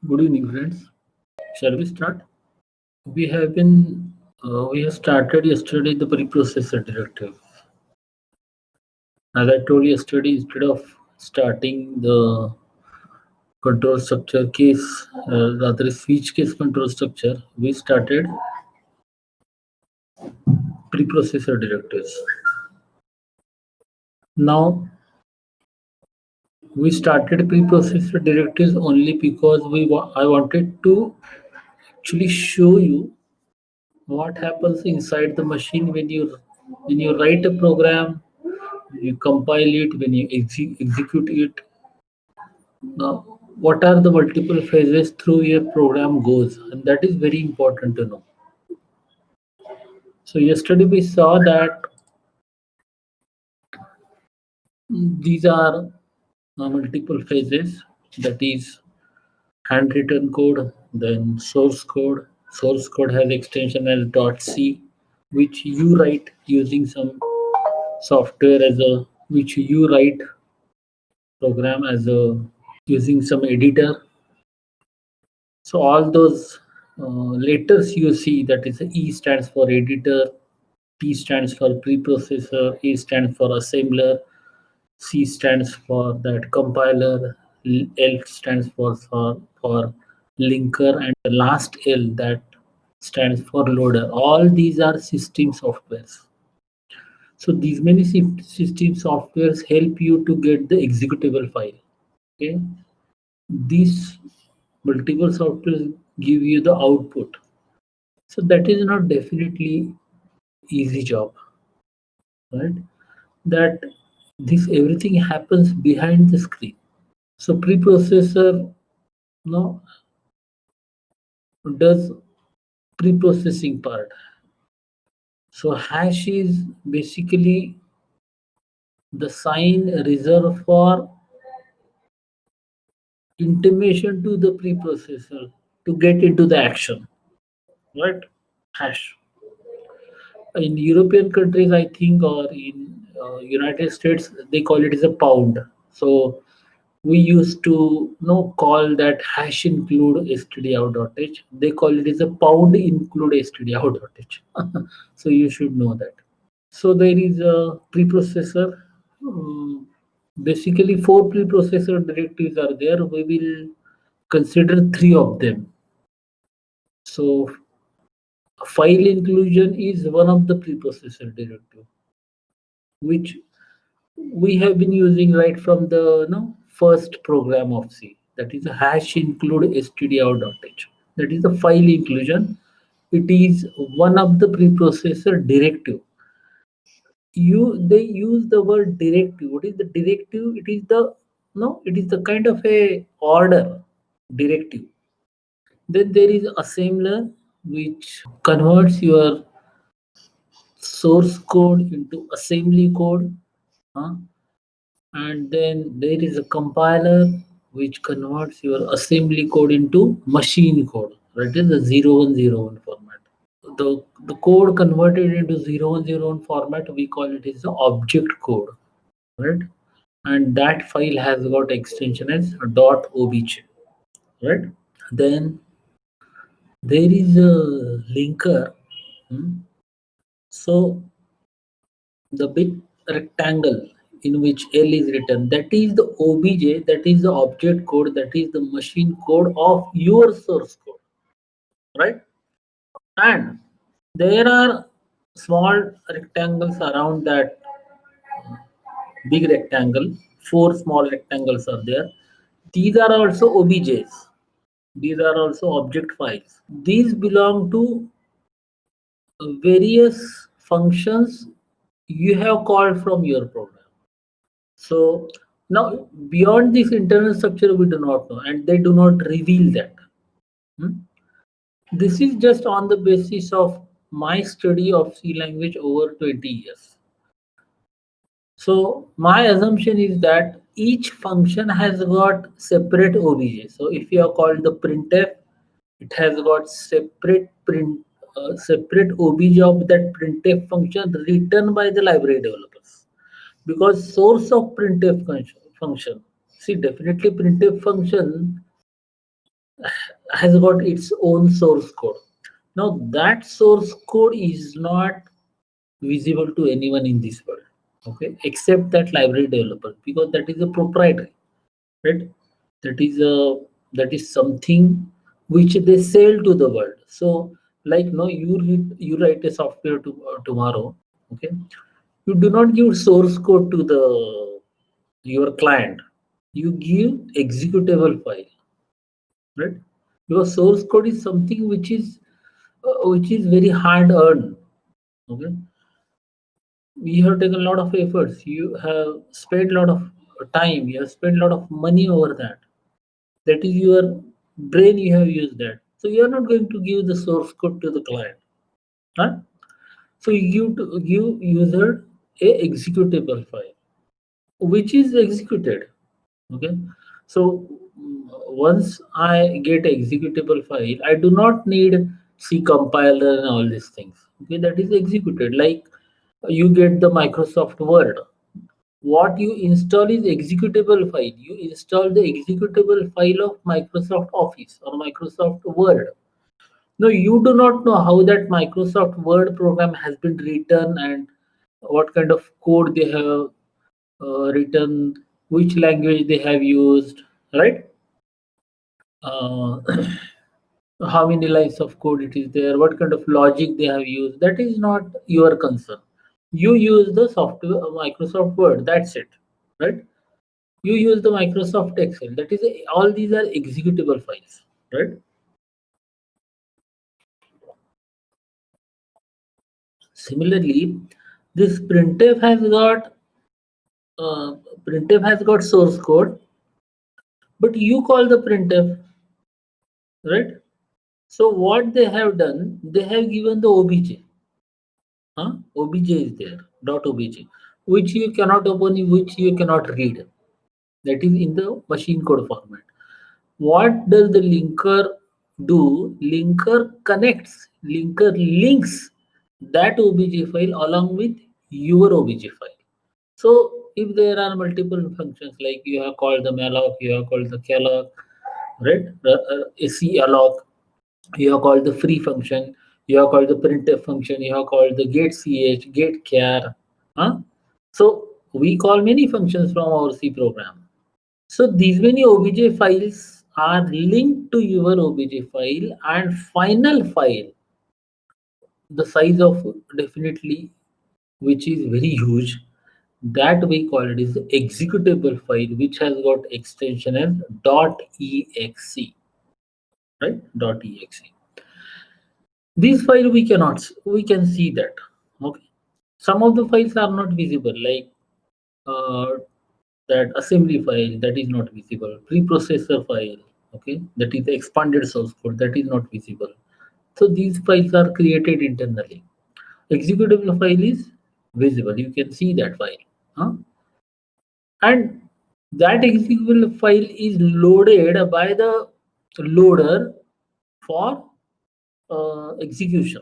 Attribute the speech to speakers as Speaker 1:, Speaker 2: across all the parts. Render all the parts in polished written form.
Speaker 1: Good evening, friends. Shall we start? We have started yesterday the preprocessor directive. As I told yesterday, instead of starting the control structure case, rather switch case control structure, we started preprocessor directives. Now we started preprocessor directives only because I wanted to actually show you what happens inside the machine when you write a program, you compile it, when you execute it. Now, what are the multiple phases through your program goes, and that is very important to know. So yesterday we saw that these are multiple phases. That is handwritten code, then source code. Source code has extension as .c, which you write using some software as a which you write program as a using some editor. So all those letters you see, that is E stands for editor, P stands for preprocessor, A stands for assembler, C stands for that compiler, L stands for linker, and the last L that stands for loader. All these are system softwares. So these many system softwares help you to get the executable file. Okay, these multiple softwares give you the output. So that is not definitely easy job, right? That this everything happens behind the screen. So preprocessor no does preprocessing part. So hash is basically the sign reserved for intimation to the preprocessor to get into the action, right? Hash. In European countries, I think, or in United States, they call it as a pound. So we used to call that hash include stdout.h. They call it as a pound include stdout.h. So you should know that. So there is a preprocessor. Basically, four preprocessor directives are there. We will consider three of them. So file inclusion is one of the preprocessor directive, which we have been using right from the first program of C. That is a hash include stdout.h. That is the file inclusion. It is one of the preprocessor directive. They use the word directive. What is the directive? It is the no. It is the kind of a order directive. Then there is assembler, which converts your source code into assembly code. uh, and then there is a compiler which converts your assembly code into machine code. That is the 0101 format. The code converted into 0101 format, we call it is the object code, right? And that file has got extension as .obj, right? Then there is a linker. So the big rectangle in which L is written, that is the OBJ, that is the object code, that is the machine code of your source code, right? And there are small rectangles around that big rectangle. Four small rectangles are there. These are also OBJs. These are also object files. These belong to various functions you have called from your program. So now beyond this internal structure, we do not know, and they do not reveal that. Hmm? This is just on the basis of my study of C language over 20 years. So my assumption is that each function has got separate OBJ. So if you are called the printf, it has got separate OBJ of that printf function written by the library developers. Because source of printf function, see, definitely printf function has got its own source code. Now that source code is not visible to anyone in this world, okay, except that library developer, because that is a proprietary, right? That is a that is something which they sell to the world. So, like, no, you write a software tomorrow, okay. You do not give source code to the your client. You give executable file, right? Your source code is something which is very hard earned. Okay, you have taken a lot of efforts. You have spent a lot of time. You have spent a lot of money over that. That is your brain. You have used that. So you are not going to give the source code to the client. Huh? So you give user a executable file, which is executed. Okay. So once I get executable file, I do not need C compiler and all these things. Okay, that is executed. Like you get the Microsoft Word. What you install is executable file. You install the executable file of Microsoft Office or Microsoft Word. No, you do not know how that Microsoft Word program has been written and what kind of code they have written, which language they have used, right? Uh, how many lines of code it is there, what kind of logic they have used. That is not your concern. You use the software, Microsoft Word. That's it, right? You use the Microsoft Excel. That is all these are executable files, right? Similarly, this uh, printf has got source code, but you call the printf, right? So what they have done, they have given the obj. Obj is there, dot obj, which you cannot open, which you cannot read. That is in the machine code format. What does the linker do? Linker links that obj file along with your obj file. So if there are multiple functions, like you have called the malloc, you have called the calloc, right? Calloc, you have called the free function, you have called the printf function, you have called the getch, getchar. Huh? So we call many functions from our C program. So these many obj files are linked to your obj file, and final file, the size of definitely which is very huge, that we call it is the executable file, which has got extension as .exe, right? .exe. These file we can see that. Okay. Some of the files are not visible, like uh, that assembly file, that is not visible. Preprocessor file, okay, that is the expanded source code, that is not visible. So these files are created internally. Executable file is visible. You can see that file. Huh? And that executable file is loaded by the loader for execution.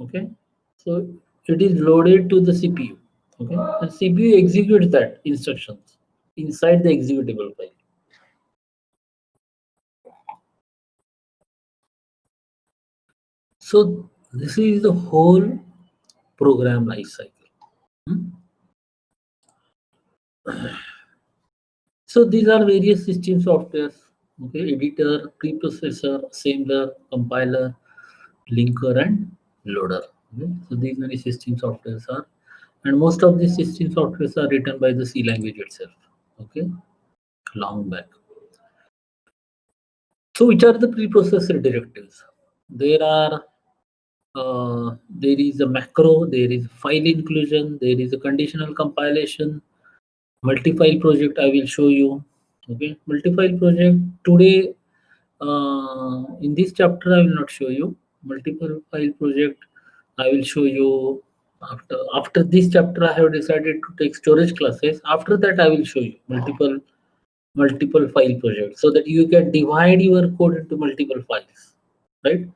Speaker 1: Okay, so it is loaded to the CPU. Okay, and CPU executes that instructions inside the executable file. So this is the whole program life cycle. Hmm? So these are various system softwares. Okay, editor, preprocessor, assembler, compiler, linker, and loader. Okay? So these many system softwares are, and most of these system softwares are written by the C language itself. Okay, long back. So which are the preprocessor directives? There are there is a macro, there is file inclusion, there is a conditional compilation, multifile project. I will show you. Okay, multifile project today. In this chapter, I will not show you multiple file project. I will show you after this chapter. I have decided to take storage classes. After that, I will show you multiple file projects so that you can divide your code into multiple files, right?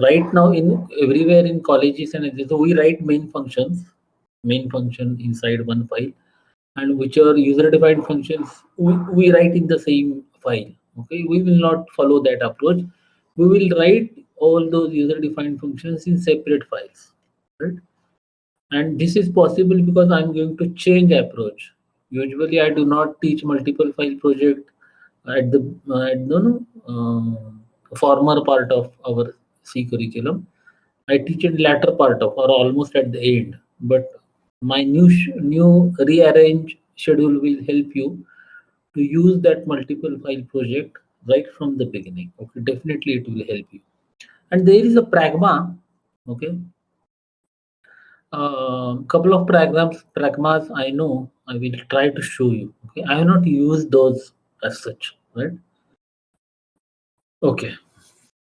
Speaker 1: Right now, in everywhere in colleges and everything, so we write main function inside one file, and which are user defined functions we write in the same file. Okay, we will not follow that approach. We will write all those user defined functions in separate files, right? And this is possible because I'm going to change approach. Usually I do not teach multiple file project at the at the former part of our C curriculum. I teach in latter part of or almost at the end. But my new rearrange schedule will help you to use that multiple file project right from the beginning. Okay, definitely it will help you. And there is a Pragma. Okay, couple of pragmas I know. I will try to show you. Okay, I have not used those as such, right? Okay,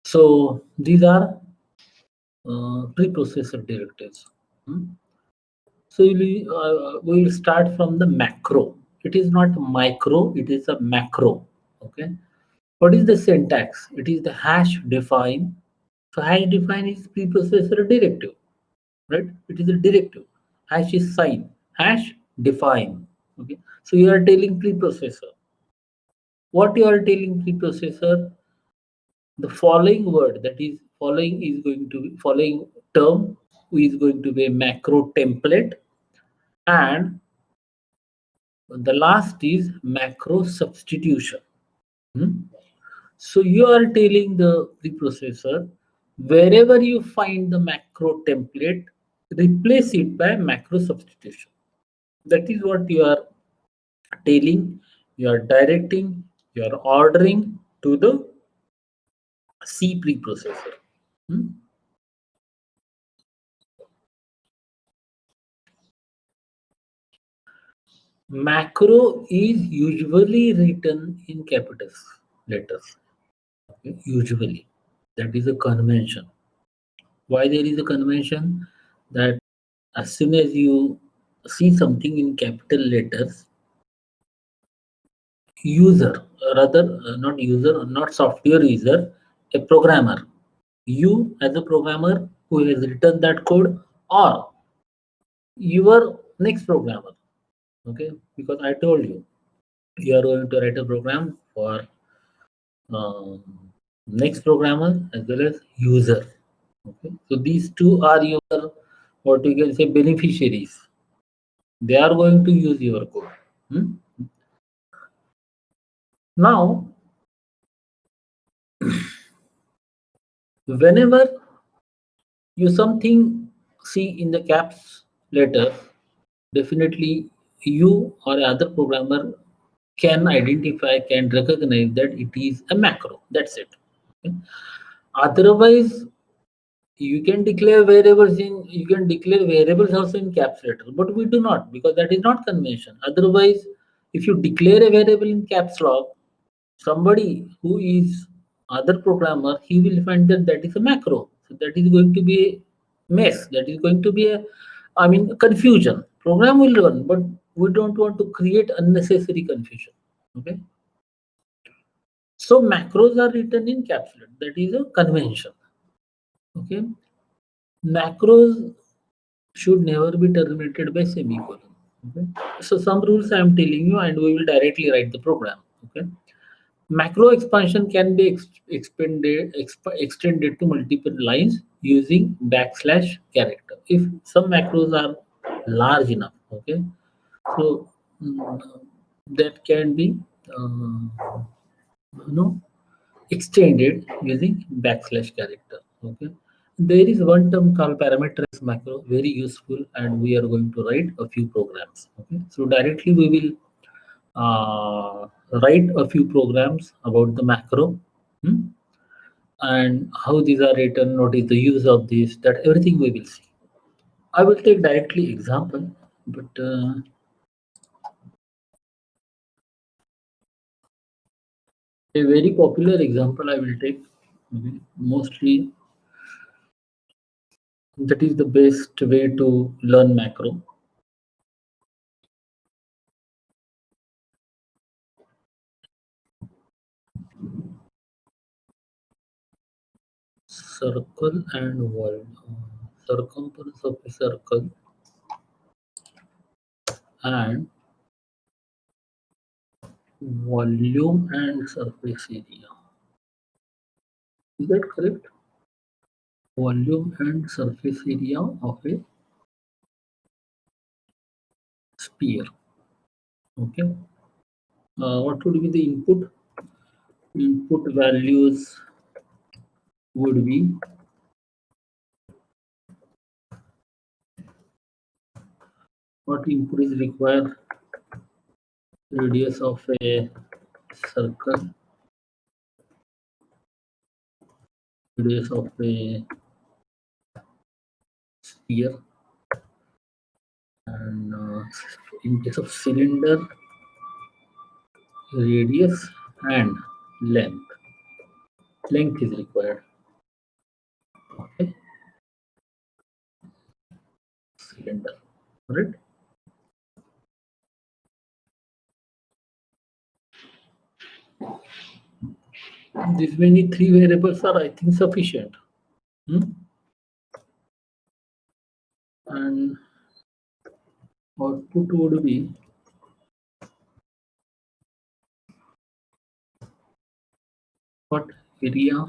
Speaker 1: so these are preprocessor directives. Hmm? So we will start from the macro. It is not micro, it is a macro. Okay. What is the syntax? It is the hash define. So hash define is preprocessor directive, right? It is a directive. Hash is sign. Hash define. Okay. So you are telling preprocessor. What you are telling preprocessor, the following word that is following is going to be following term is going to be a macro template, and the last is macro substitution. Hmm? So you are telling the preprocessor, wherever you find the macro template, replace it by macro substitution. That is what you are telling, you are directing, you are ordering to the C preprocessor. Hmm? Macro is usually written in capital letters. Okay? Usually. That is a convention. Why there is a convention? That as soon as you see something in capital letters, user, rather not user, not software user, a programmer, you as a programmer who has written that code, or your next programmer, okay, because I told you you are going to write a program for um, next programmer as well as user. Okay, so these two are your what you can say beneficiaries. They are going to use your code. Hmm? Now, whenever you something see in the caps letter, definitely you or other programmer can identify, can recognize that it is a macro. That's it. Okay? Otherwise, you can declare variables also in caps letter, but we do not because that is not convention. Otherwise, if you declare a variable in caps lock, somebody who is other programmer, he will find that that is a macro. So that is going to be a mess. That is going to be a, I mean, confusion. Program will run, but we don't want to create unnecessary confusion. Okay. So macros are written in caps lock. That is a convention. Okay. Macros should never be terminated by semicolon. Okay. So some rules I am telling you, and we will directly write the program. Okay. Macro expansion can be extended to multiple lines using backslash character. If some macros are large enough, okay, so mm, that can be you know extended using backslash character. Okay, there is one term called parameterize macro, very useful, and we are going to write a few programs. Okay, so directly we will uh, write a few programs about the macro, hmm, and how these are written, what is the use of this, that everything we will see. I will take directly example, but a very popular example I will take. Okay, mostly that is the best way to learn macro. Circle and world. Circumference of a circle and volume and surface area. Is that correct? Volume and surface area of a sphere. Okay. What would be the input? Input values would be what input is required? Radius of a circle, radius of a sphere, and in case of cylinder, radius and length. Length is required. Okay, cylinder. Right. These many three variables are, I think, sufficient. Hmm? And output would be what area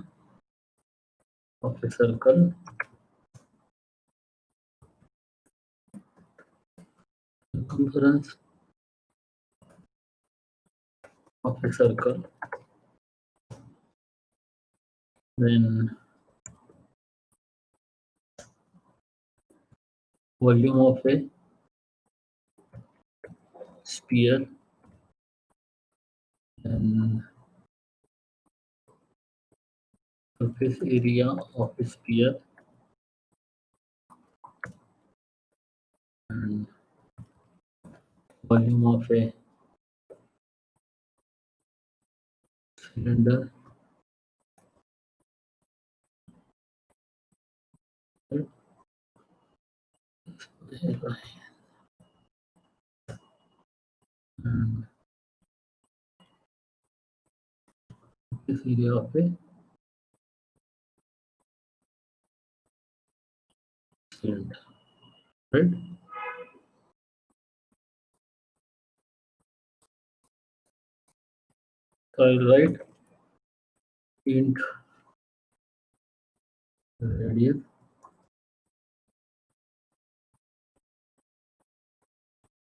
Speaker 1: of a circle, circumference of a circle, then volume of a sphere, and surface area of a sphere, and volume of a cylinder. Right? And surface area of a cylinder. Right? So I'll write int radius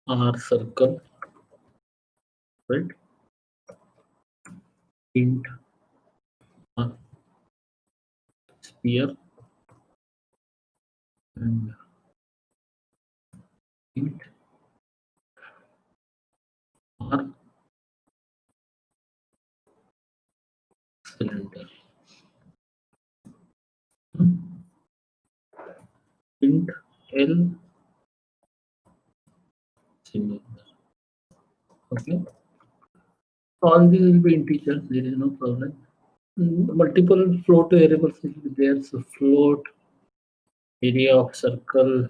Speaker 1: r circle, right? Int r sphere, and int r cylinder. Hmm. Int l cylinder. Okay. All these will be integers. There is no problem. Multiple float variables will be there. So float area of circle,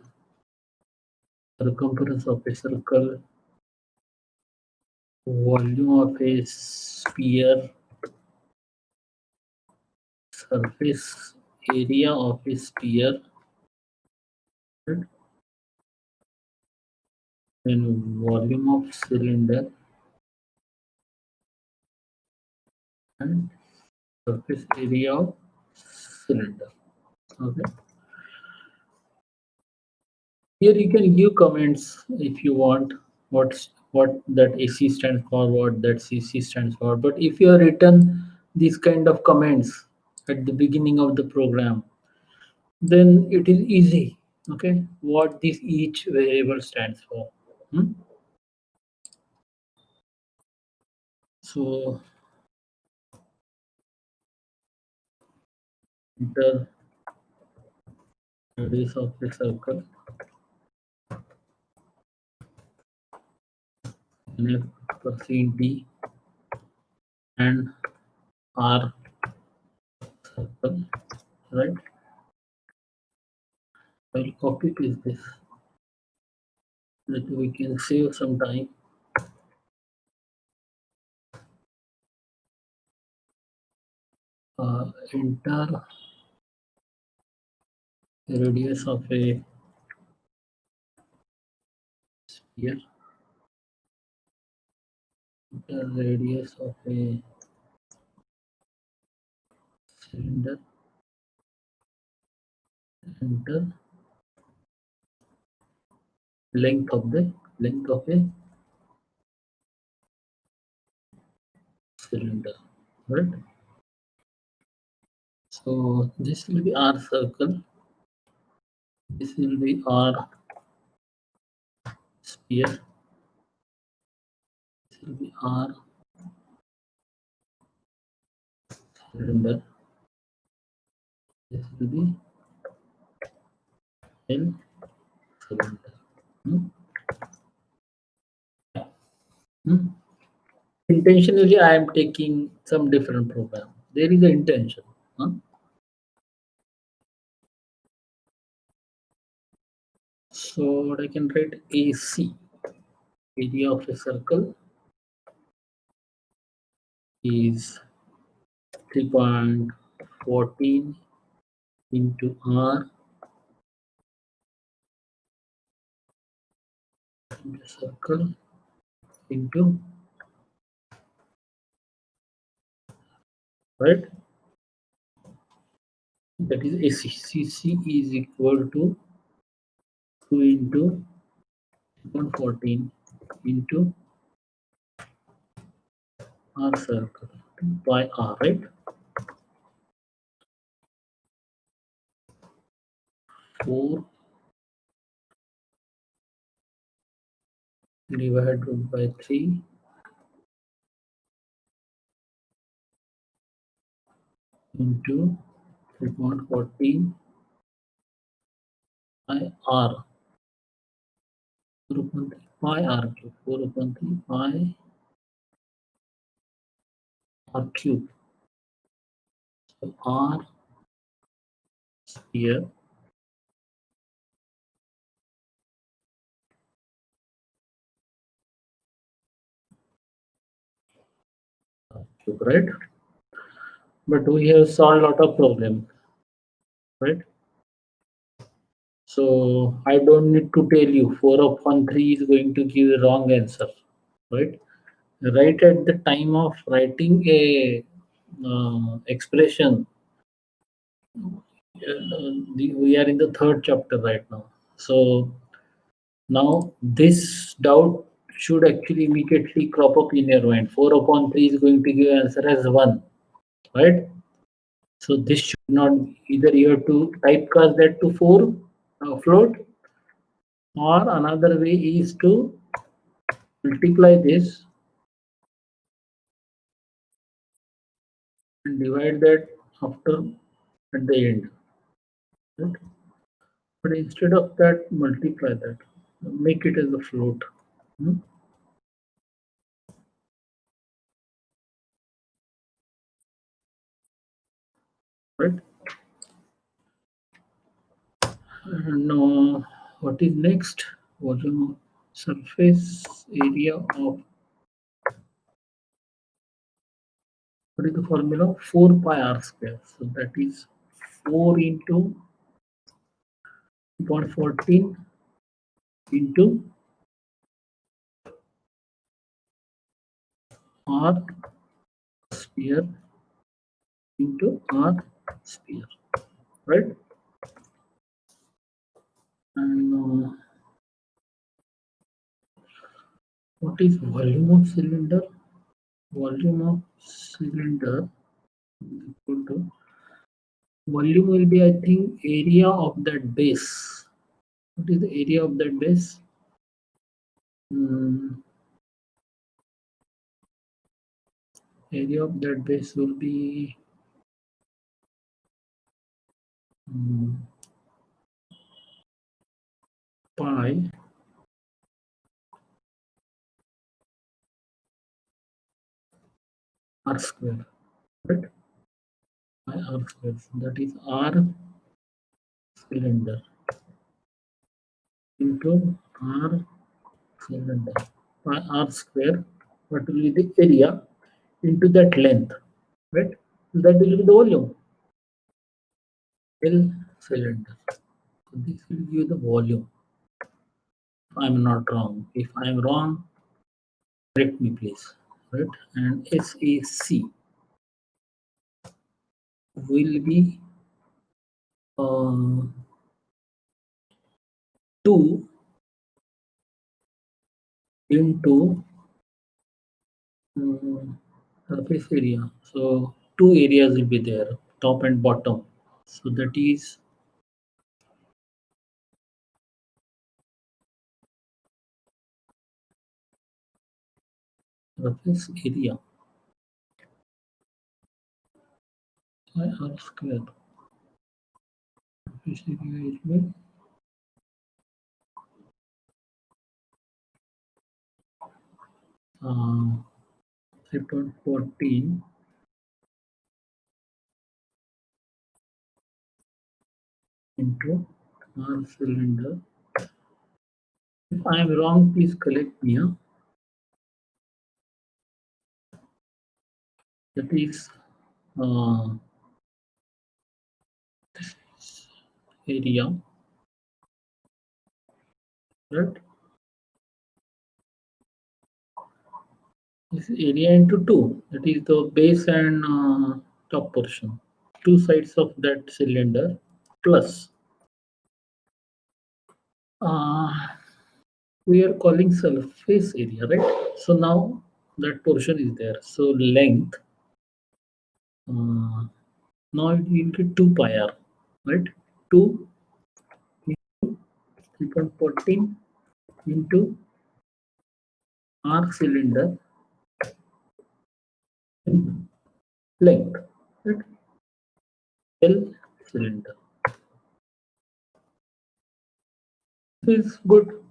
Speaker 1: circumference of a circle, volume of a sphere, surface area of a sphere, right? And volume of cylinder, and surface area of cylinder. Okay. Here you can give comments if you want what that AC stands for, what that CC stands for. But if you have written these kind of comments at the beginning of the program, then it is easy. Okay, what this each variable stands for. Hmm? So enter radius of the circle, and percent d, and r circle, right? I'll copy paste this that we can save some time. Enter radius of a sphere, the radius of a cylinder, enter length of a cylinder, right? So this will be R circle, this will be R sphere, this will be R cylinder, this will be L cylinder. Hmm? Hmm? Intentionally, I am taking some different program. There is an intention. Huh? So what I can write AC, area of a circle is 3.14 into R into circle into, right? That is AC. CC is equal to 2 into 3.14 into R circle by R, right? 4 divided by 3 into 3.14 by R. 4 upon 3 pi R cube. 4 upon 3 pi R cube. So R sphere cube, right? But we have solved a lot of problem, right? So I don't need to tell you 4 upon 3 is going to give a wrong answer, right? Right at the time of writing a expression, we are in the third chapter right now. So now this doubt should actually immediately crop up in your mind. 4 upon 3 is going to give answer as 1, right? So this should not, either you have to typecast that to 4 float, or another way is to multiply this and divide that after at the end. Right? But instead of that, multiply that, make it as a float. Hmm? Right? And what is next? Volume of surface area of, what is the formula? 4 pi r square. So that is 4 into 0.14 into r sphere into r sphere, right? And what is volume of cylinder? Volume of cylinder is equal to, volume will be, I think, area of that base. What is the area of that base? Hmm, area of that base will be pi r square, right? Pi r square. So that is r cylinder into r cylinder. Pi r square. What will be the area into that length, right? That will be the volume. L cylinder. So this will give the volume. I'm not wrong. If I'm wrong, correct me please. right? And SAC will be uh, 2 into surface area. So two areas will be there, top and bottom. So that is surface area by r square. Surface area is by 3.14 into r cylinder. If I am wrong, please correct me. That is uh, area, right? This area into 2. That is the base and top portion. Two sides of that cylinder plus uh, we are calling surface area, right? So now that portion is there. So length, now it will get 2 pi r, right? 2 3.14 into r cylinder length, right? L cylinder. This is good.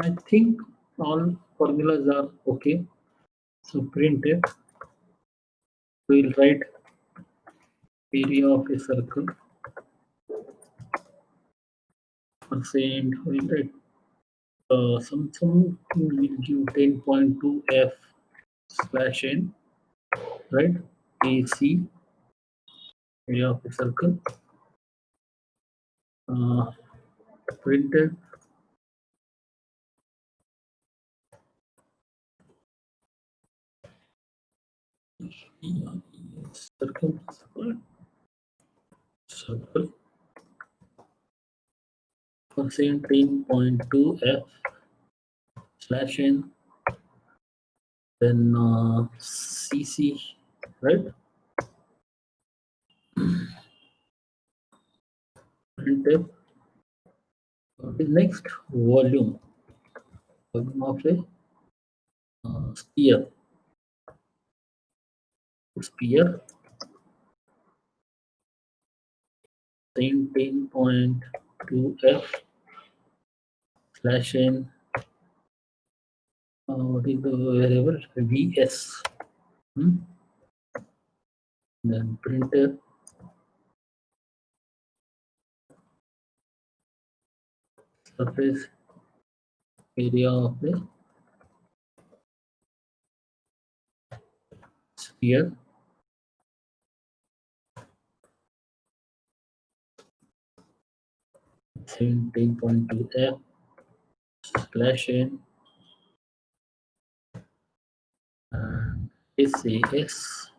Speaker 1: I think all formulas are okay. So print it. We'll write area of a circle percent. We'll write some will give 10.2 f slash n, right? AC area of a circle. Printed circle circle percent 10.2 f slash n, then CC, right? Printf. Next, volume of a sphere. Sphere 10.2 f slash n. What is the variable? Vs. Then printer surface area of the sphere 17.2 f slash n and SAS.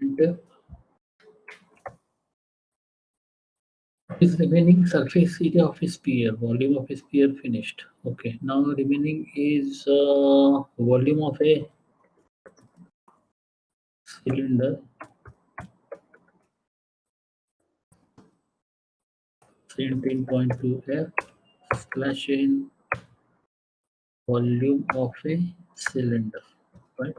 Speaker 1: Enter. Is remaining surface area of a sphere, volume of a sphere finished. Okay, now remaining is volume of a cylinder 17.2 f slash n volume of a cylinder, right?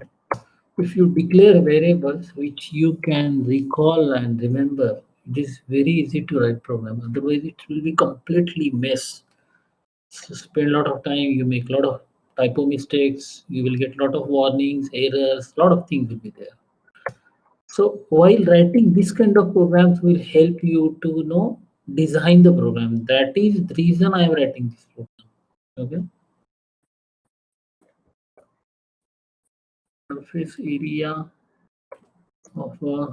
Speaker 1: If you declare variables which you can recall and remember, it is very easy to write program. Otherwise, it will be completely mess. So spend a lot of time. You make a lot of typo mistakes. You will get a lot of warnings, errors. A lot of things will be there. So while writing this kind of programs will help you to design the program. That is the reason I am writing this program. Okay. Surface area of a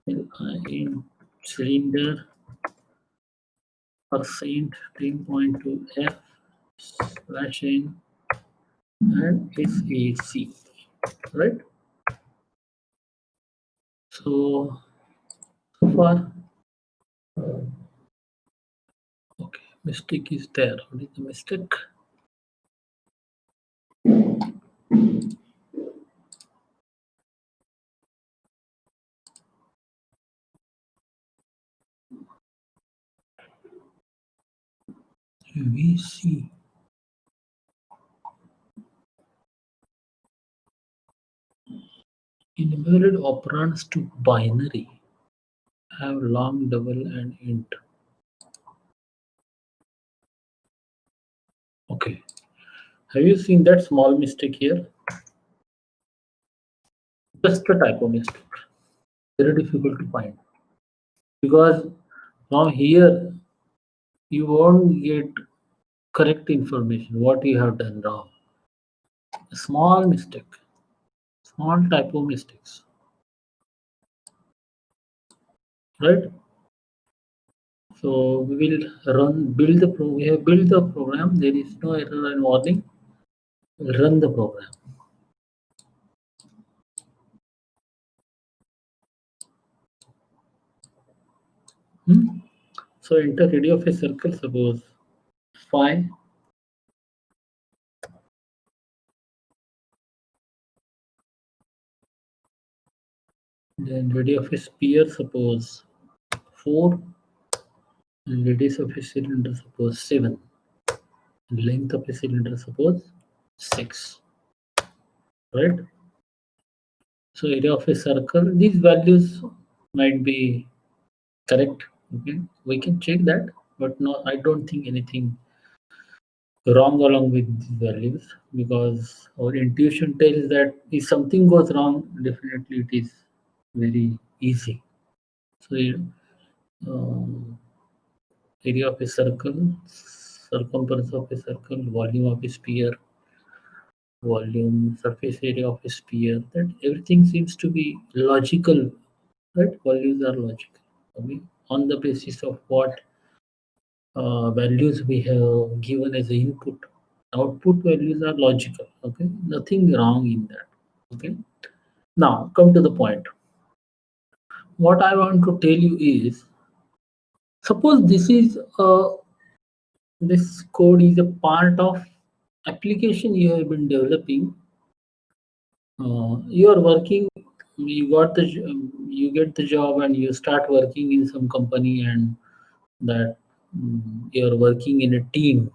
Speaker 1: in cylinder percent 10.2 f slash n and SAC, right? So far, okay, mistake is there. What is the mistake? We see. Enumerated operands to binary have long, double, and int. Okay. Have you seen that small mistake here? Just a typo mistake. Very difficult to find. Because from here you won't get correct information what you have done wrong. A small mistake, small typo mistakes, right? So we will build the we have built the program. There is no error and warning. We'll run the program. So enter radius of a circle, suppose phi. Then radius of a sphere, suppose 4. And radius of a cylinder, suppose 7. And length of a cylinder, suppose 6. Right? So area of a circle, these values might be correct. Okay, we can check that, but no, I don't think anything wrong along with these values, because our intuition tells that if something goes wrong, definitely it is very easy. So area of a circle, circumference of a circle, volume of a sphere, volume, surface area of a sphere, that everything seems to be logical, right? Values are logical. Okay? On the basis of what values we have given as a input, output values are logical. Okay, nothing wrong in that. Okay, now come to the point. What I want to tell you is, suppose this code is a part of application you have been developing. You are working, you get the job and you start working in some company, and that you are working in a team,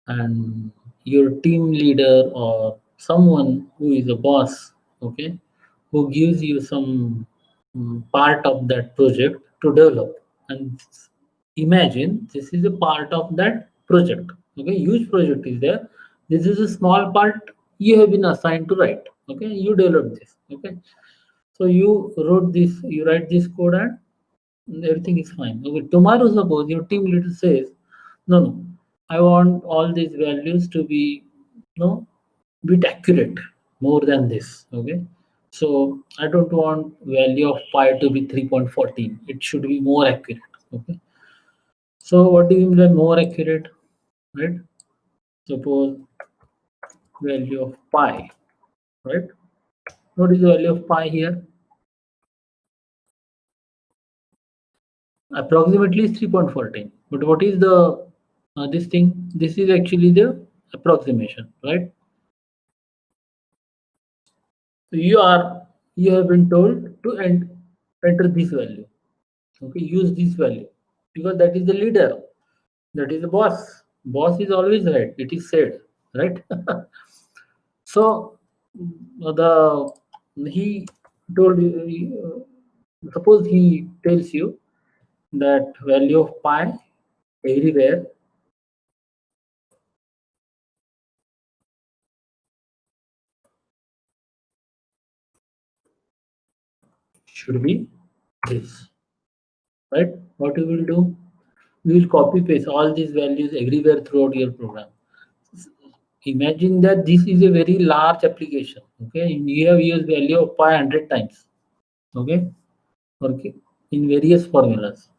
Speaker 1: and your team leader or someone who is a boss, okay, who gives you some part of that project to develop. And imagine this is a part of that project. Okay, huge project is there. This is a small part you have been assigned to write. Okay, you develop this. Okay, so you wrote this, you write this code, and everything is fine. Okay, tomorrow suppose your team leader says, no, no, I want all these values to be, bit accurate more than this. Okay, so I don't want value of pi to be 3.14. It should be more accurate. Okay, so what do you mean by more accurate, right? Suppose value of pi, right? What is the value of pi here? Approximately is 3.14. But what is the this thing? This is actually the approximation, right? So you have been told to enter this value. Okay, use this value because that is the leader, that is the boss. Boss is always right. It is said, right? So the he told you. Suppose he tells you that value of pi everywhere should be this, right? What you will do? You will copy paste all these values everywhere throughout your program. Imagine that this is a very large application. Okay, and you have used value of pi 100 times. Okay, okay, in various formulas.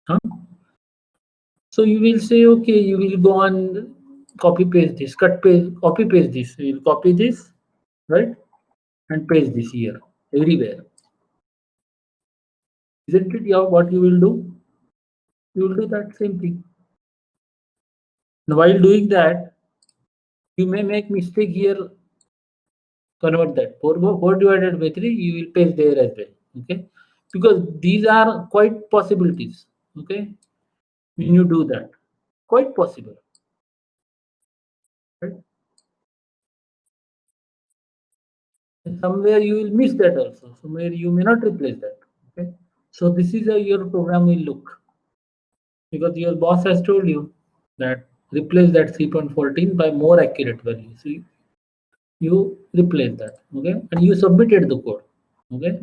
Speaker 1: Huh? So you will say, okay, you will go and copy paste this, cut paste, copy paste this. You will copy this, right, and paste this here everywhere. Isn't it? Yeah, what you will do? You will do that same thing. And while doing that, you may make mistake here. Convert that 4 divided by 3. You will paste there as well. Okay, because these are quite possibilities. Okay, when you do that, quite possible. Right? And somewhere you will miss that also. Somewhere you may not replace that. Okay, so this is how your program will look, because your boss has told you that replace that 3.14 by more accurate value. So you replace that. Okay, and you submitted the code. Okay,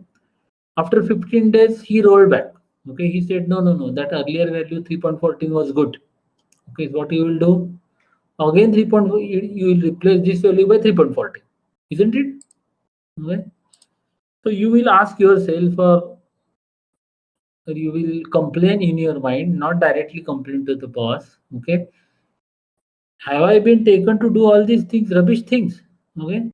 Speaker 1: after 15 days he rolled back. Okay, he said no, no, no, that earlier value 3.14 was good. Okay, what you will do again, 3.4, you will replace this value by 3.14, isn't it? Okay, so you will ask yourself, or you will complain in your mind, not directly complain to the boss. Okay, have I been taken to do all these things, rubbish things? Okay,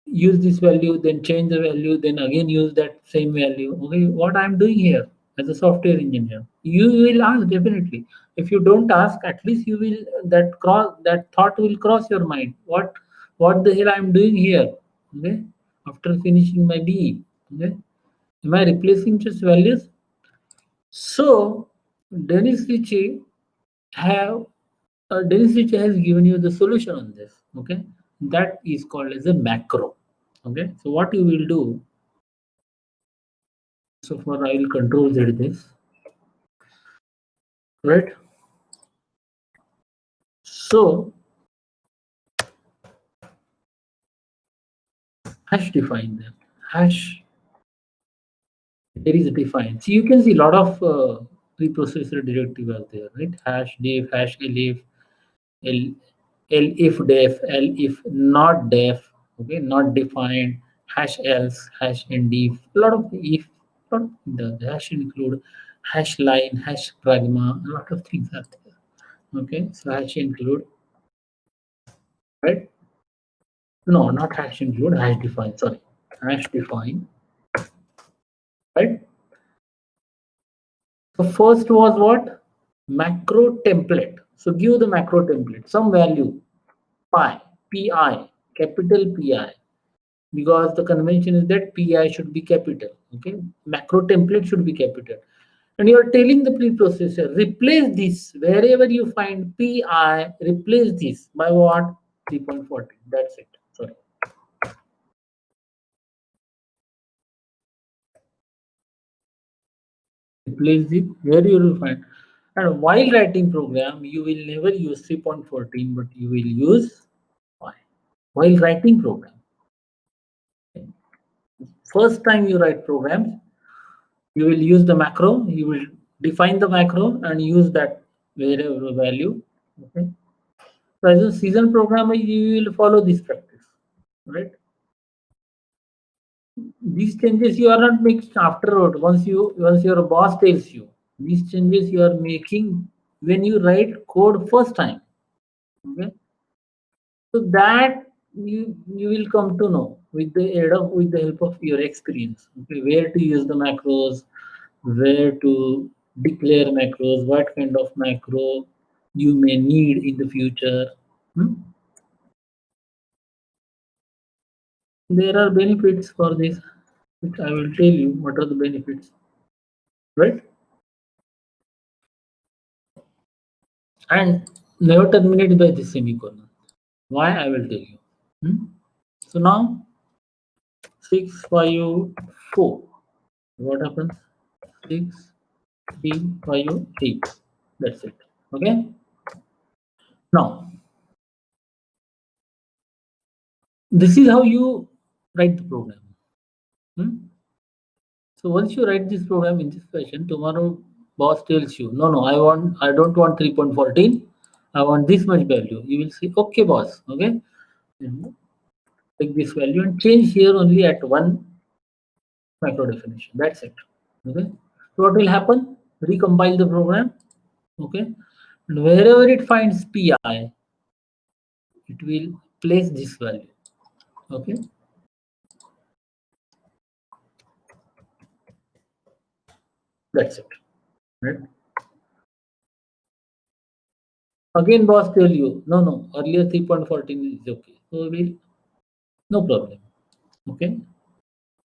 Speaker 1: use this value, then change the value, then again use that same value. Okay, what I'm doing here as a software engineer? You will ask definitely. If you don't ask, at least you will, that thought will cross your mind. What the hell I'm doing here? Okay, after finishing my BE. Okay, am I replacing just values? So Dennis Ritchie have Dennis Ritchie has given you the solution on this. Okay, that is called as a macro. Okay, so what you will do? So for I will control Z this, right? So hash define them. Hash there is a define. So you can see a lot of preprocessor directive are there, right? Hash def, hash elif, l l if def, l if not def, okay, not defined, hash else, hash ndif, a lot of if, lot of the hash include hash line, hash pragma, a lot of things are there. Okay, so hash include, right? No, not hash include, hash define, sorry. Hash define, right? So first was what? Macro template. So give the macro template, some value, pi, pi, capital Pi, because the convention is that Pi should be capital. Okay, macro template should be capital. And you are telling the preprocessor, replace this wherever you find Pi, replace this by what? 3.14. That's it. Sorry. Replace it where you will find. And while writing program, you will never use 3.14, but you will use pi. While writing program. First time you write programs, you will use the macro, you will define the macro and use that wherever value. Okay. So as a season programmer, you will follow this practice, right? These changes you are not making afterward. Once your boss tells you, these changes you are making when you write code first time. Okay. So that you will come to know with the aid of with the help of your experience. Okay, where to use the macros, where to declare macros, what kind of macro you may need in the future. Hmm? There are benefits for this, which I will tell you what are the benefits, right? And never terminate by the semicolon. Why I will tell you. Hmm? So now 654. What happens? 6 3 5 8. That's it. Okay. Now this is how you write the program. Hmm? So once you write this program in this fashion, tomorrow boss tells you, no, no, I don't want 3.14. I want this much value. You will say, okay, boss. Okay. Mhm. Take this value and change here only at one macro definition. That's it. Okay. So what will happen? Recompile the program. Okay. And wherever it finds pi, it will place this value. Okay, that's it. Right. Again, boss tell you, no, earlier 3.14 is okay. So we'll, no problem. Okay,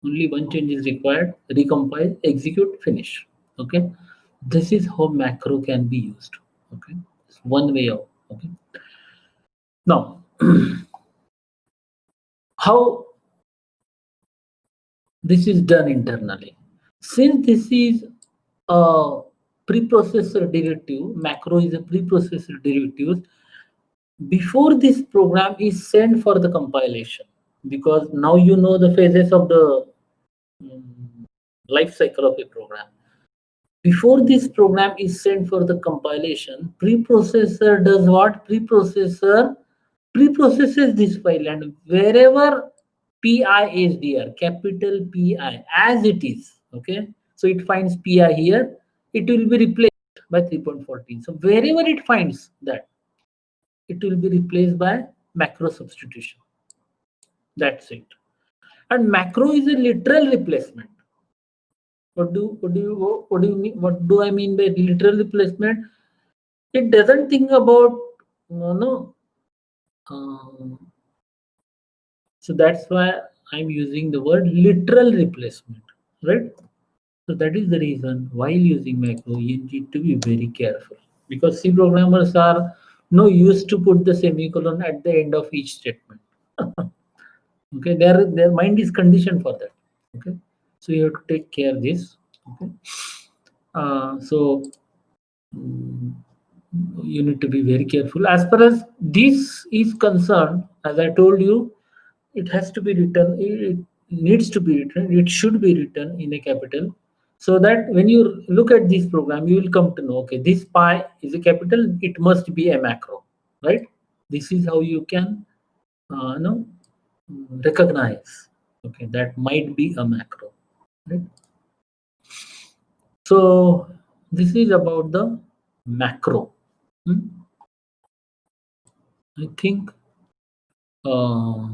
Speaker 1: only one change is required. Recompile, execute, finish. Okay, this is how macro can be used. Okay, it's one way of. Okay, now how this is done internally. Since this is a preprocessor directive, macro is a preprocessor directive. Before this program is sent for the compilation, because now you know the phases of the mm, life cycle of a program. Before this program is sent for the compilation, preprocessor does what? Preprocessor preprocesses this file, and wherever pi is there, capital Pi, as it is, okay? So it finds pi here, it will be replaced by 3.14. So wherever it finds that, it will be replaced by macro substitution. That's it. And macro is a literal replacement. What do I mean by literal replacement? It doesn't think about so that's why I'm using the word literal replacement, right? So that is the reason while using macro, you need to be very careful, because C programmers are no used to put the semicolon at the end of each statement. Okay, their mind is conditioned for that. Okay, so you have to take care of this. Okay, so mm, you need to be very careful. As far as this is concerned, as I told you, it has to be written, it needs to be written, it should be written in a capital, so that when you look at this program, you will come to know, okay, this pi is a capital, it must be a macro, right? This is how you can know, recognize, okay, that might be a macro, right? So this is about the macro. Hmm? I think uh,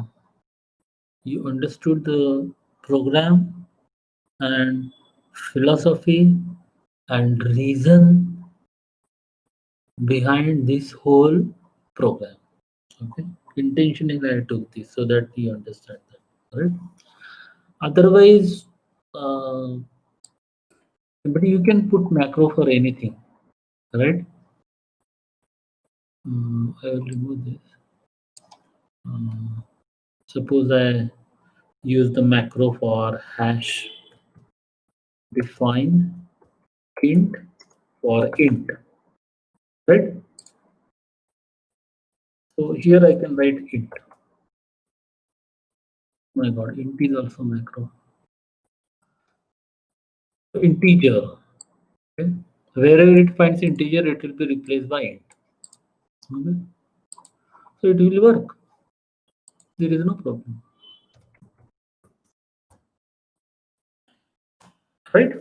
Speaker 1: you understood the program and philosophy and reason behind this whole program. Okay, intentionally I took this so that you understand that. Right? Otherwise, uh, but you can put macro for anything, right? I will remove this. Suppose I use the macro for hash define int for int, right? So here I can write int. My God, int is also macro. Integer. Okay. Wherever it finds integer, it will be replaced by int. Okay. So it will work. There is no problem. Right?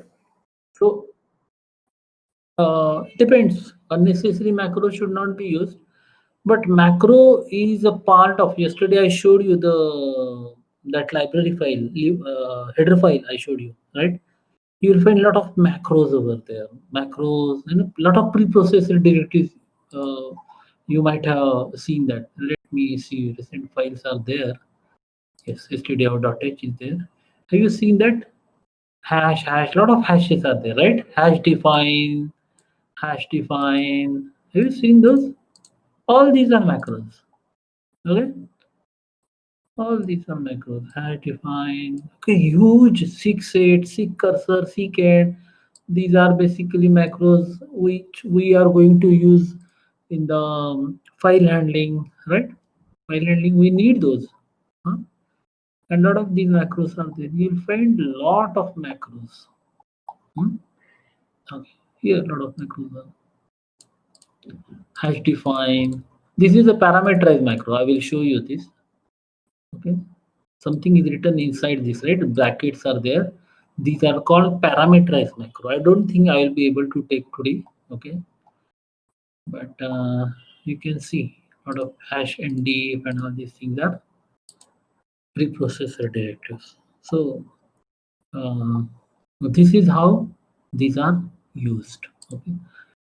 Speaker 1: So depends. Unnecessary macro should not be used. But macro is a part of, yesterday I showed you the that library file, header file I showed you, right? You will find a lot of macros over there. Macros, lot of preprocessor directives. Uh, you might have seen that. Let me see. Recent files are there. Yes, stdio.h is there. Have you seen that? Hash. Lot of hashes are there, right? Hash define. Have you seen those? All these are macros. Okay. All these are macros. Hash define. Okay, huge 6.8, seek cursor, seek8. These are basically macros which we are going to use in the file handling, right? File handling, we need those. Huh? And a lot of these macros are there. You'll find a lot of macros. Hmm? Okay. Here, a lot of macros are. Hash define. This is a parameterized macro. I will show you this. Okay. Something is written inside this, right? Brackets are there. These are called parameterized macro. I don't think I will be able to take today. Okay. But you can see a lot of hash and def and all these things are preprocessor directives. So uh, this is how these are used. Okay.